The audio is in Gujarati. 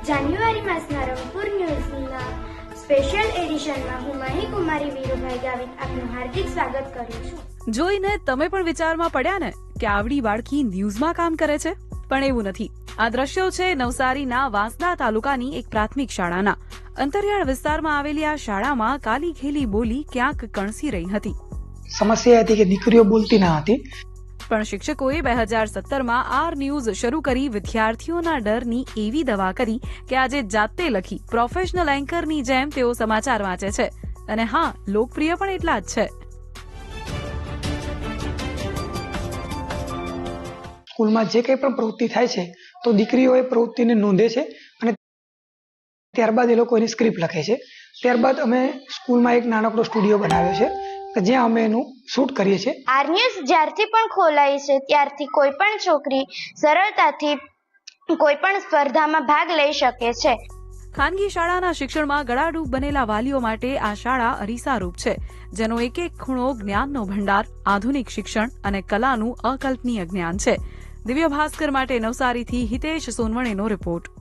જાન્યુઆરી માસના રંગપુર ન્યૂઝના સ્પેશિયલ એડિશનમાં હું મહી કુમારી વીરુભાઈ ગાવિત આપનું હાર્દિક સ્વાગત કરું છું. જોઈને તમે પણ વિચારમાં પડ્યા ને કે આવડી બાળકી ન્યૂઝમાં કામ કરે છે, પણ એવું નથી. આ દ્રશ્યો છે નવસારીના વાંસદા તાલુકાની એક પ્રાથમિક શાળાના. અંતરિયાળ વિસ્તારમાં આવેલી આ શાળામાં કાલી ખેલી બોલી ક્યાંક કણસી રહી હતી. સમસ્યા હતી કે દીકરીઓ બોલતી ના હતી, પણ શિક્ષકોએ 2017માં આર ન્યૂઝ શરૂ કરી વિદ્યાર્થીઓના ડરની એવી દવા કરી કે આજે જાતે લખી પ્રોફેશનલ એન્કરની જેમ તેઓ સમાચાર વાંચે છે. અને હા, લોકપ્રિય પણ એટલા જ છે. સ્કૂલમાં જે કંઈ પણ પ્રવૃત્તિ થાય છે તો દીકરીઓ એ પ્રવૃત્તિને નોંધે છે અને ત્યારબાદ એ લોકો એની સ્ક્રિપ્ટ લખે છે. ત્યારબાદ અમે સ્કૂલમાં એક નાનકડો સ્ટુડિયો બનાવ્યો છે કે જ્યાં અમે એનું શૂટ કરીએ છીએ. આર ન્યૂઝ જ્યારથી પણ ખોલાઈ છે ત્યારથી કોઈ પણ છોકરી સરળતાથી કોઈ પણ સ્પર્ધામાં ભાગ લઈ શકે છે. ખાનગી શાળાના શિક્ષણમાં ગળાડૂબ બનેલા વાલીઓ માટે આ શાળા અરીસારૂપ છે, જેનો એક એક ખૂણો જ્ઞાનનો ભંડાર, આધુનિક શિક્ષણ અને કલાનું અકલ્પનીય જ્ઞાન છે. દિવ્ય ભાસ્કર માટે નવસારીથી હિતેશ સોનવણેનો રિપોર્ટ.